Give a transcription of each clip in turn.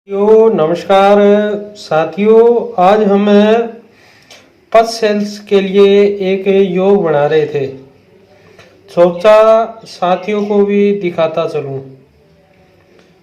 नमस्कार साथियों, आज हम पल्स सेल्स के लिए एक योग बना रहे थे। सोचा साथियों को भी दिखाता चलूं।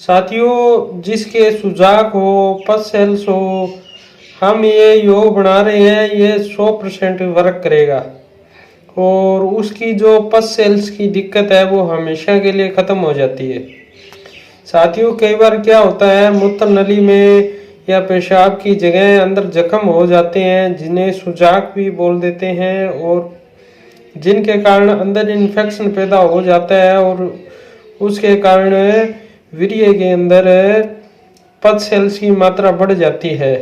साथियों, जिसके सुजाक हो, पल्स सेल्स हो, हम ये योग बना रहे हैं, ये 100% वर्क करेगा और उसकी जो पल्स सेल्स की दिक्कत है वो हमेशा के लिए ख़त्म हो जाती है। साथियों, कई बार क्या होता है, मूत्र नली में या पेशाब की जगह अंदर जख्म हो जाते हैं, जिन्हें सुजाक भी बोल देते हैं, और जिनके कारण अंदर इन्फेक्शन पैदा हो जाता है और उसके कारण वीर्य के अंदर पल्स सेल्स की मात्रा बढ़ जाती है,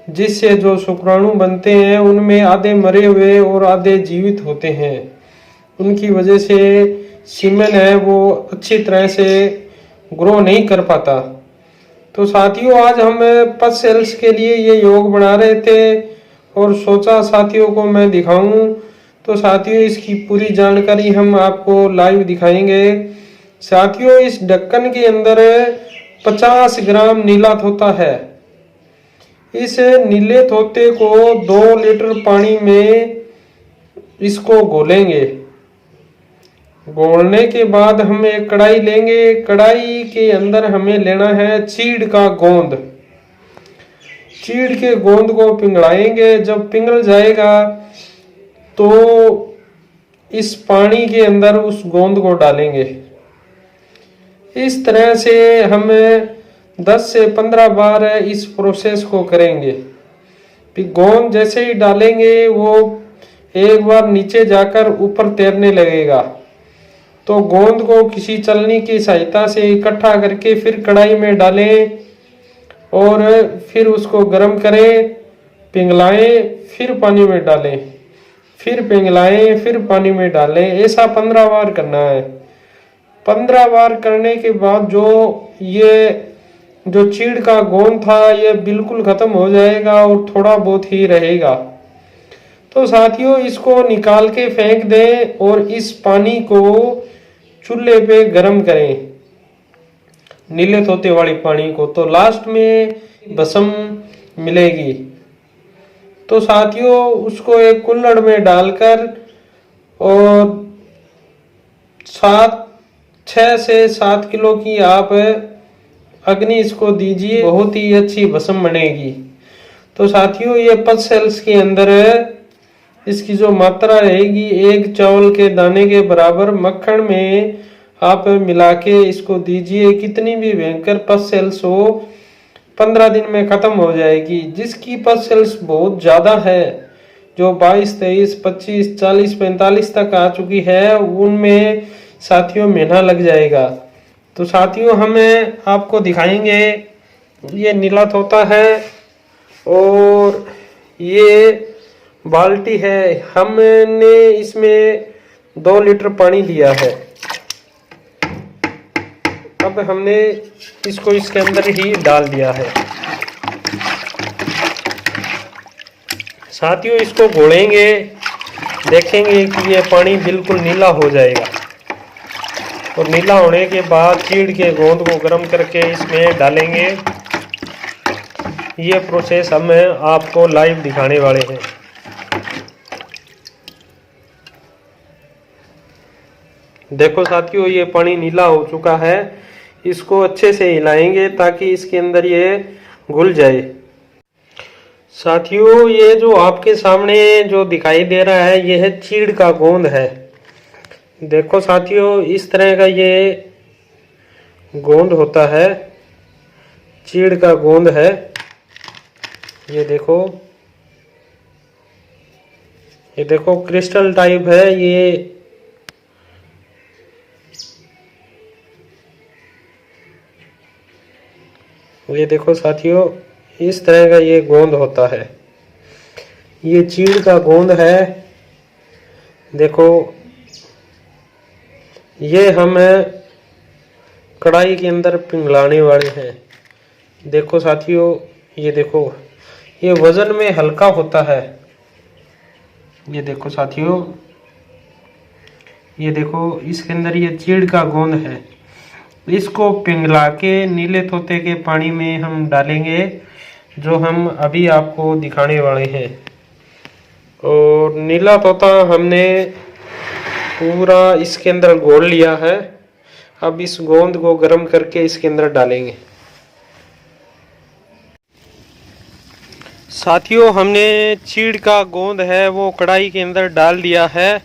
जिससे जो शुक्राणु बनते हैं उनमें आधे मरे हुए और आधे जीवित होते हैं। उनकी वजह से सीमेन है वो अच्छी तरह से ग्रो नहीं कर पाता। तो साथियों, आज हम पल्स सेल्स के लिए ये योग बना रहे थे और सोचा साथियों को मैं दिखाऊं। तो साथियों, इसकी पूरी जानकारी हम आपको लाइव दिखाएंगे। साथियों, इस ढक्कन के अंदर 50 ग्राम नीला तोता है। इस नीले तोते को 2 लीटर पानी में इसको घोलेंगे। घोलने के बाद हम एक कढ़ाई लेंगे। कढ़ाई के अंदर हमें लेना है चीड़ का गोंद। चीड़ के गोंद को पिघलाएंगे। जब पिघल जाएगा तो इस पानी के अंदर उस गोंद को डालेंगे। इस तरह से हम 10 से 15 बार इस प्रोसेस को करेंगे। फिर गोंद जैसे ही डालेंगे वो एक बार नीचे जाकर ऊपर तैरने लगेगा। तो गोंद को किसी चलनी की सहायता से इकट्ठा करके फिर कढ़ाई में डालें और फिर उसको गर्म करें, पिघलाएं, फिर पानी में डालें, फिर पिघलाएं, फिर पानी में डालें। ऐसा 15 बार करना है। 15 बार करने के बाद जो चीड़ का गोंद था ये बिल्कुल खत्म हो जाएगा और थोड़ा बहुत ही रहेगा। तो साथियों, इसको निकाल के फेंक दें और इस पानी को चूल्हे पे गरम करें, नीले तोते वाली पानी को। तो लास्ट में भस्म मिलेगी। तो साथियों, उसको एक कुल्हड़ में डालकर और 6 से 7 किलो की आप अग्नि इसको दीजिए, बहुत ही अच्छी भस्म बनेगी। तो साथियों, ये पल्स सेल्स के अंदर इसकी जो मात्रा रहेगी, एक चावल के दाने के बराबर मक्खन में आप मिला के इसको दीजिए। कितनी भी भयंकर पल्स सेल्स हो 15 दिन में खत्म हो जाएगी। जिसकी पल्स सेल्स बहुत ज्यादा है, जो 22, 23, 25, 40, 45 तक आ चुकी है, उनमें साथियों महीना लग जाएगा। तो साथियों, हमें आपको दिखाएंगे। ये नीला तोता है और ये बाल्टी है। हमने इसमें 2 लीटर पानी दिया है। अब हमने इसको इसके अंदर ही डाल दिया है। साथियों, इसको घोलेंगे, देखेंगे कि ये पानी बिल्कुल नीला हो जाएगा। और नीला होने के बाद चीड़ के गोंद को गर्म करके इसमें डालेंगे। ये प्रोसेस हम आपको लाइव दिखाने वाले हैं। देखो साथियों, ये पानी नीला हो चुका है। इसको अच्छे से हिलाएंगे ताकि इसके अंदर ये घुल जाए। साथियों, ये जो आपके सामने जो दिखाई दे रहा है, ये है चीड़ का गोंद है। देखो साथियों, इस तरह का ये गोंद होता है, चीड़ का गोंद है। ये देखो क्रिस्टल टाइप है ये। ये देखो साथियों, इस तरह का ये गोंद होता है। ये चीड़ का गोंद है। देखो, ये हम कढ़ाई के अंदर पिघलाने वाले हैं। देखो साथियों, ये देखो, ये वजन में हल्का होता है। ये देखो साथियों, ये देखो, इसके अंदर ये चीड़ का गोंद है। इसको पिघला के नीले तोते के पानी में हम डालेंगे, जो हम अभी आपको दिखाने वाले हैं। और नीला तोता हमने पूरा इसके अंदर घोल लिया है। अब इस गोंद को गर्म करके इसके अंदर डालेंगे। साथियों, हमने चीड़ का गोंद है वो कढ़ाई के अंदर डाल दिया है।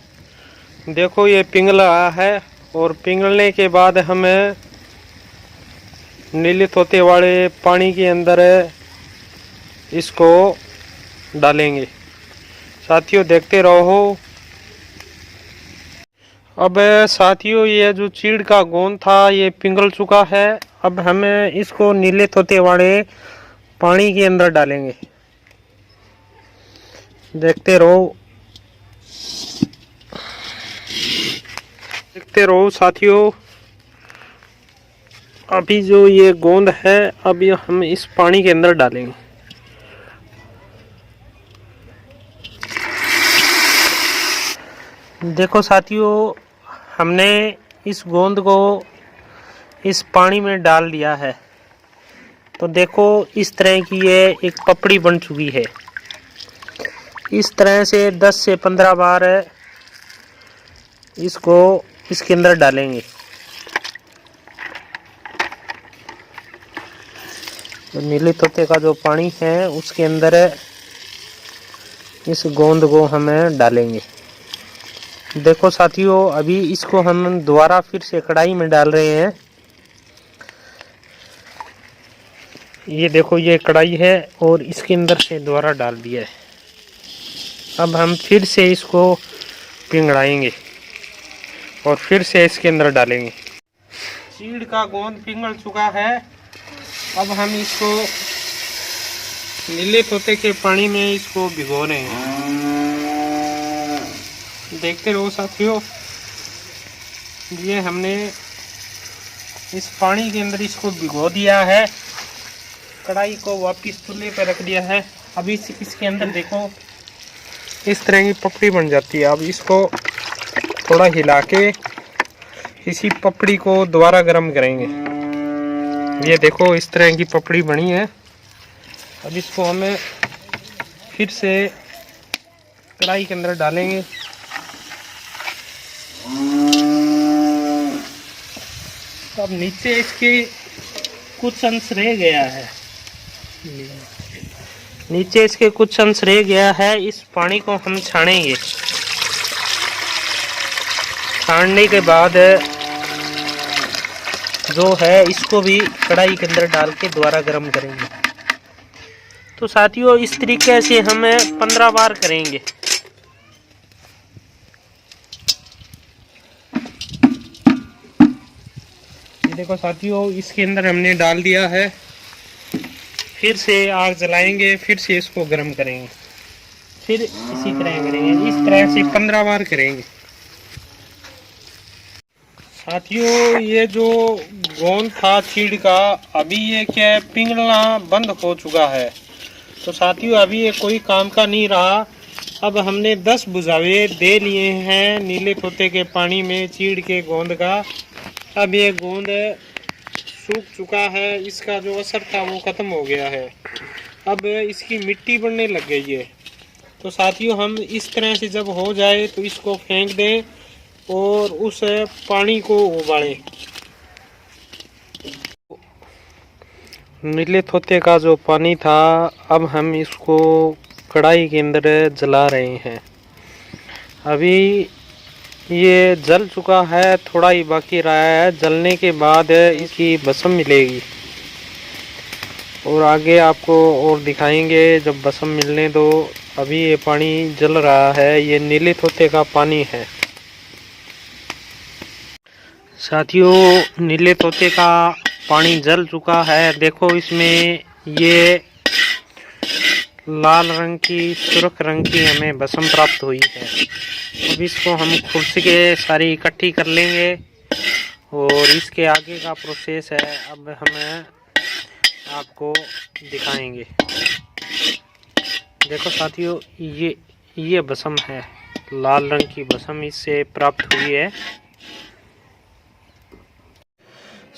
देखो ये पिघल रहा है, और पिघलने के बाद हम नीले तोते वाले पानी के अंदर इसको डालेंगे। साथियों देखते रहो। अब साथियों, ये जो चीड़ का गोंद था ये पिघल चुका है। अब हमें इसको नीले तोते वाले पानी के अंदर डालेंगे। देखते रहो, देखते रहो साथियों। अभी जो ये गोंद है अभी हम इस पानी के अंदर डालेंगे। देखो साथियों, हमने इस गोंद को इस पानी में डाल दिया है। तो देखो इस तरह की ये एक पपड़ी बन चुकी है। इस तरह से 10 से 15 बार इसको इसके अंदर डालेंगे। तो नीले तोते का जो पानी है उसके अंदर इस गोंद को हमें डालेंगे। देखो साथियों, अभी इसको हम दोबारा फिर से कढ़ाई में डाल रहे हैं। ये देखो ये कढ़ाई है और इसके अंदर से दोबारा डाल दिया है। अब हम फिर से इसको पिघलाएंगे और फिर से इसके अंदर डालेंगे। चीड़ का गोंद पिघल चुका है। अब हम इसको नीले तोते के पानी में इसको भिगो रहे हैं। देखते रहो साथियों, ये हमने इस पानी के अंदर इसको भिगो दिया है। कढ़ाई को वापस चूल्हे पर रख दिया है। अभी इसके अंदर देखो इस तरह की पपड़ी बन जाती है। अब इसको थोड़ा हिला के इसी पपड़ी को दोबारा गर्म करेंगे। ये देखो इस तरह की पपड़ी बनी है। अब इसको हमें फिर से कढ़ाई के अंदर डालेंगे। अब नीचे इसके कुछ अंश रह गया है, नीचे इसके कुछ अंश रह गया है। इस पानी को हम छानेंगे। छानने के बाद जो है इसको भी कढ़ाई के अंदर डाल के दोबारा गर्म करेंगे। तो साथियों इस तरीके से हम 15 बार करेंगे। ये देखो साथियों, इसके अंदर हमने डाल दिया है। फिर से आग जलाएंगे, फिर से इसको गर्म करेंगे, फिर इसी तरह करेंगे। इस तरह से 15 बार करेंगे। साथियों, ये जो गोंद था चीड़ का, अभी ये क्या है पिघलना बंद हो चुका है। तो साथियों अभी ये कोई काम का नहीं रहा। अब हमने 10 बुझावे दे लिए हैं नीले तोते के पानी में चीड़ के गोंद का। अब ये गोंद सूख चुका है, इसका जो असर था वो खत्म हो गया है। अब इसकी मिट्टी बनने लग गई है। तो साथियों हम इस तरह से जब हो जाए तो इसको फेंक दें और उस पानी को उबालें। नीले तोते का जो पानी था अब हम इसको कढ़ाई के अंदर जला रहे हैं। अभी ये जल चुका है, थोड़ा ही बाकी रहा है। जलने के बाद इसकी भस्म मिलेगी और आगे आपको और दिखाएंगे जब भस्म मिलने दो। अभी ये पानी जल रहा है, ये नीले तोते का पानी है। साथियों नीले तोते का पानी जल चुका है। देखो इसमें ये लाल रंग की, सुर्ख रंग की हमें भस्म प्राप्त हुई है। अब इसको हम खुर्सी के सारी इकट्ठी कर लेंगे और इसके आगे का प्रोसेस है अब हमें आपको दिखाएंगे। देखो साथियों, ये भस्म है, लाल रंग की भस्म इससे प्राप्त हुई है।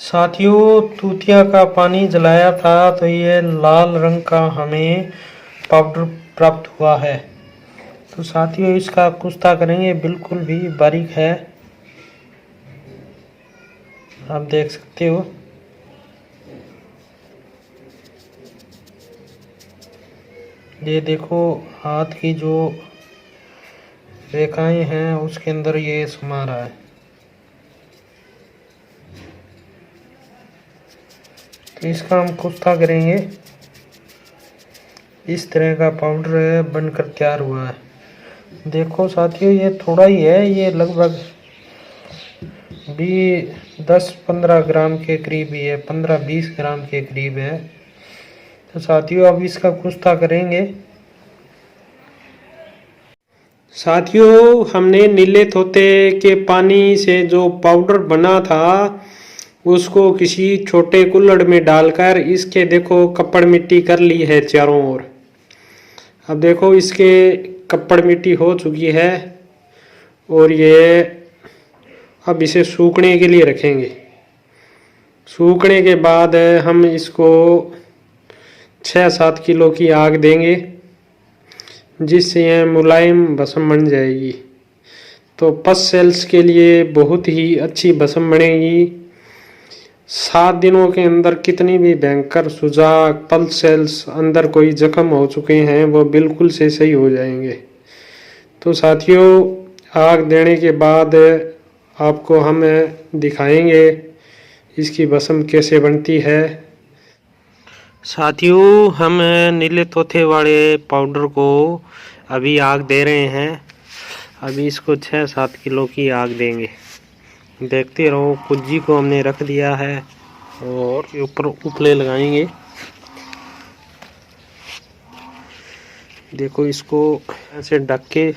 साथियों, तूतिया का पानी जलाया था तो ये लाल रंग का हमें पाउडर प्राप्त हुआ है। तो साथियों, इसका कुश्ता करेंगे, बिल्कुल भी बारीक है, आप देख सकते हो। ये देखो, हाथ की जो रेखाएं हैं उसके अंदर ये समा रहा है। तो इसका हम कुश्ता करेंगे। इस तरह का पाउडर बनकर तैयार हुआ है। देखो साथियों, ये थोड़ा ही है, ये लगभग भी 10-15 ग्राम के करीब ही है, 15-20 ग्राम के करीब है। तो साथियों, अब इसका कुश्ता करेंगे। साथियों, हमने नीले तोते के पानी से जो पाउडर बना था उसको किसी छोटे कुल्हड़ में डालकर इसके देखो कपड़ मिट्टी कर ली है चारों ओर। अब देखो, इसके कपड़ मिट्टी हो चुकी है और ये अब इसे सूखने के लिए रखेंगे। सूखने के बाद हम इसको 6-7 किलो की आग देंगे, जिससे यह मुलायम भस्म बन जाएगी। तो पस सेल्स के लिए बहुत ही अच्छी भस्म बनेगी। 7 दिनों के अंदर कितनी भी भयंकर सुजाक पल्स सेल्स अंदर कोई जख्म हो चुके हैं वो बिल्कुल से सही हो जाएंगे। तो साथियों, आग देने के बाद आपको हम दिखाएंगे इसकी भस्म कैसे बनती है। साथियों, हम नीले तोते वाले पाउडर को अभी आग दे रहे हैं। अभी इसको 6-7 किलो की आग देंगे। देखते रहो, कुज्जी को हमने रख दिया है और ऊपर उपले लगाएंगे। देखो, इसको ऐसे ढक के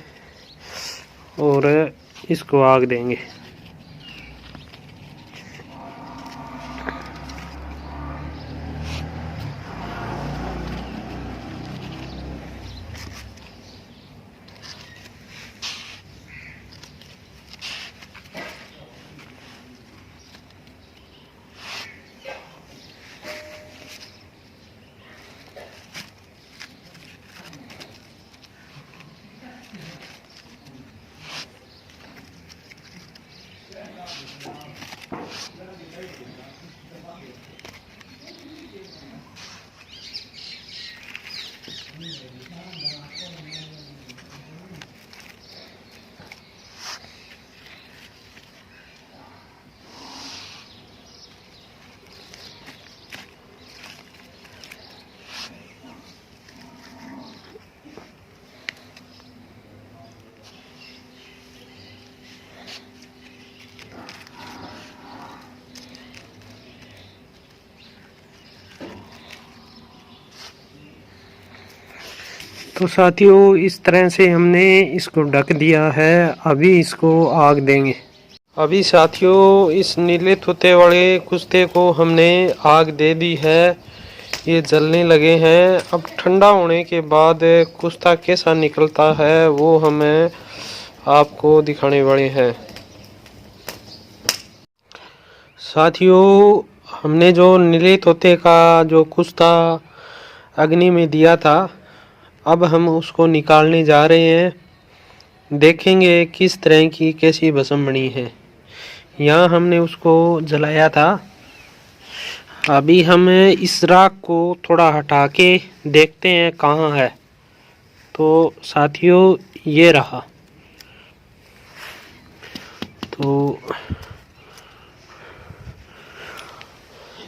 और इसको आग देंगे। तो साथियों, इस तरह से हमने इसको ढक दिया है। अभी इसको आग देंगे। अभी साथियों, इस नीले तोते वाले कुश्ते को हमने आग दे दी है। ये जलने लगे हैं। अब ठंडा होने के बाद कुश्ता कैसा निकलता है वो हमें आपको दिखाने वाले हैं। साथियों, हमने जो नीले तोते का जो कुश्ता अग्नि में दिया था, अब हम उसको निकालने जा रहे हैं। देखेंगे किस तरह की कैसी भस्म बनी है। यहाँ हमने उसको जलाया था। अभी हम इस राख को थोड़ा हटा के देखते हैं कहाँ है। तो साथियों, ये रहा। तो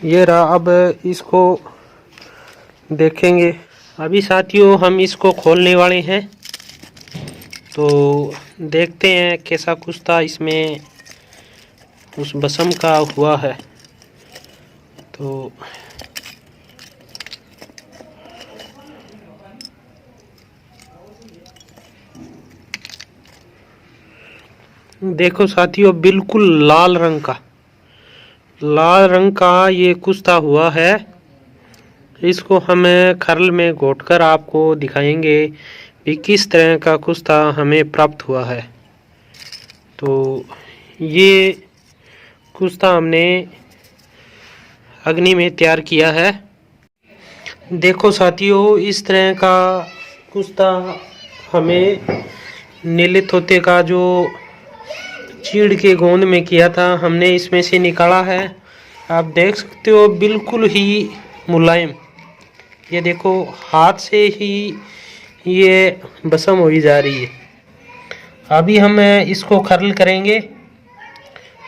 ये रहा। अब इसको देखेंगे। अभी साथियों, हम इसको खोलने वाले हैं। तो देखते हैं कैसा कुश्ता इसमें उस भस्म का हुआ है। तो देखो साथियों, बिल्कुल लाल रंग का ये कुश्ता हुआ है। इसको हम खरल में घोटकर आपको दिखाएंगे कि किस तरह का कुश्ता हमें प्राप्त हुआ है। तो ये कुश्ता हमने अग्नि में तैयार किया है। देखो साथियों, इस तरह का कुश्ता हमें नीले तोते का जो चीड़ के गोंद में किया था, हमने इसमें से निकाला है। आप देख सकते हो बिल्कुल ही मुलायम। ये देखो हाथ से ही ये भस्म हो जा रही है। अभी हम इसको खर्ल करेंगे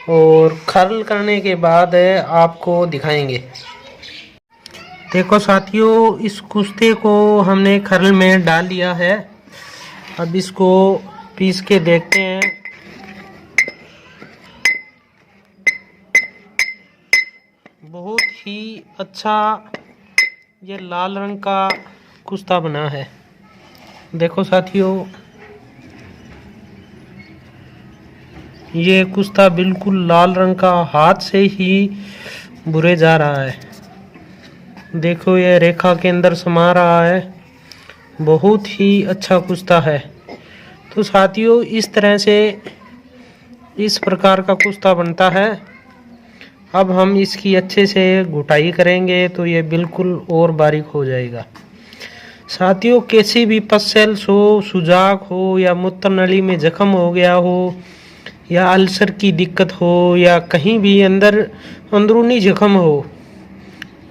और खर्ल करने के बाद आपको दिखाएंगे। देखो साथियों, इस कुश्ते को हमने खर्ल में डाल दिया है। अब इसको पीस के देखते हैं। बहुत ही अच्छा ये लाल रंग का कुश्ता बना है। देखो साथियों, ये कुश्ता बिल्कुल लाल रंग का हाथ से ही बुरे जा रहा है। देखो ये रेखा के अंदर समा रहा है। बहुत ही अच्छा कुश्ता है। तो साथियों, इस तरह से इस प्रकार का कुश्ता बनता है। अब हम इसकी अच्छे से घुटाई करेंगे तो ये बिल्कुल और बारीक हो जाएगा। साथियों, कैसी भी पसल्स हो, सुजाक हो या मूत्र नली में जख्म हो गया हो या अल्सर की दिक्कत हो या कहीं भी अंदरूनी जख्म हो,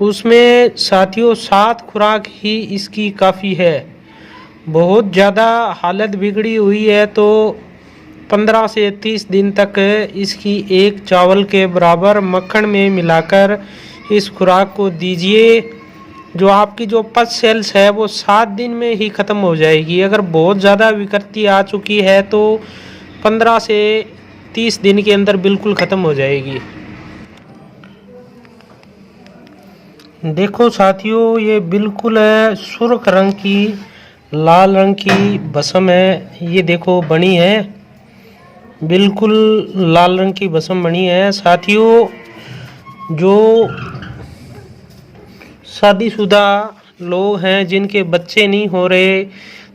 उसमें साथियों 7 खुराक ही इसकी काफ़ी है। बहुत ज़्यादा हालत बिगड़ी हुई है तो 15 से 30 दिन तक इसकी एक चावल के बराबर मक्खन में मिलाकर इस खुराक को दीजिए। जो आपकी जो पस सेल्स है वो 7 दिन में ही ख़त्म हो जाएगी। अगर बहुत ज़्यादा विकृति आ चुकी है तो 15 से 30 दिन के अंदर बिल्कुल ख़त्म हो जाएगी। देखो साथियों, ये बिल्कुल सुर्ख रंग की, लाल रंग की भस्म है। ये देखो बनी है, बिल्कुल लाल रंग की भस्म बनी है। साथियों, जो शादीशुदा लोग हैं जिनके बच्चे नहीं हो रहे,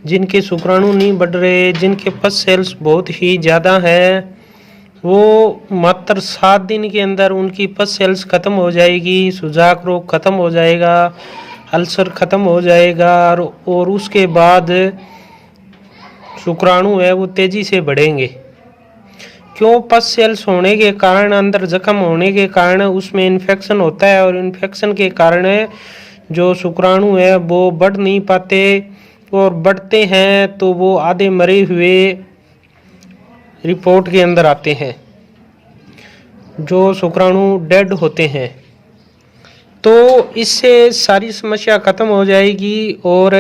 जिनके शुक्राणु नहीं बढ़ रहे, जिनके पस सेल्स बहुत ही ज़्यादा है, वो मात्र 7 दिन के अंदर उनकी पस सेल्स ख़त्म हो जाएगी, सुजाक रोग ख़त्म हो जाएगा, अल्सर ख़त्म हो जाएगा और उसके बाद शुक्राणु है वो तेज़ी से बढ़ेंगे। क्यों? पस सेल्स होने के कारण, अंदर जख्म होने के कारण उसमें इन्फेक्शन होता है और इन्फेक्शन के कारण जो शुक्राणु है वो बढ़ नहीं पाते और बढ़ते हैं तो वो आधे मरे हुए रिपोर्ट के अंदर आते हैं, जो शुक्राणु डेड होते हैं। तो इससे सारी समस्या ख़त्म हो जाएगी और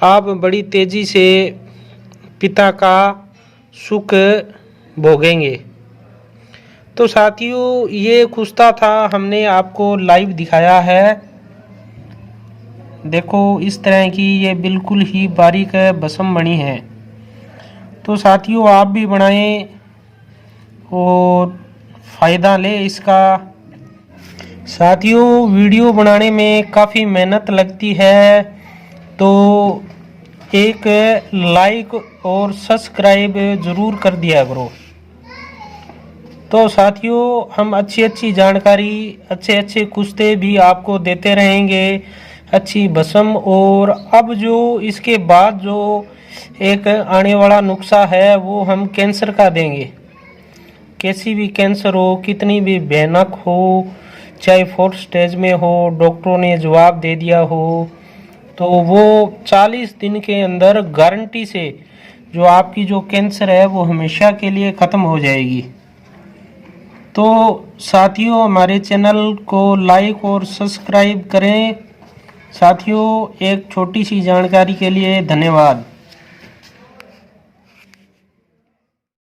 आप बड़ी तेज़ी से पिता का सुख भोगेंगे। तो साथियों, ये कुश्ता था, हमने आपको लाइव दिखाया है। देखो इस तरह की ये बिल्कुल ही बारीक भस्म बनी है। तो साथियों, आप भी बनाएं और फ़ायदा लें इसका। साथियों, वीडियो बनाने में काफ़ी मेहनत लगती है तो एक लाइक और सब्सक्राइब ज़रूर कर दिया करो। तो साथियों, हम अच्छी जानकारी, अच्छे कुश्ते भी आपको देते रहेंगे, अच्छी भस्म। और अब जो इसके बाद जो एक आने वाला नुस्खा है वो हम कैंसर का देंगे। कैसी भी कैंसर हो, कितनी भी भयानक हो, चाहे 4th स्टेज में हो, डॉक्टरों ने जवाब दे दिया हो, तो वो 40 दिन के अंदर गारंटी से जो आपकी जो कैंसर है वो हमेशा के लिए ख़त्म हो जाएगी। तो साथियों, हमारे चैनल को लाइक और सब्सक्राइब करें। साथियों, एक छोटी सी जानकारी के लिए धन्यवाद।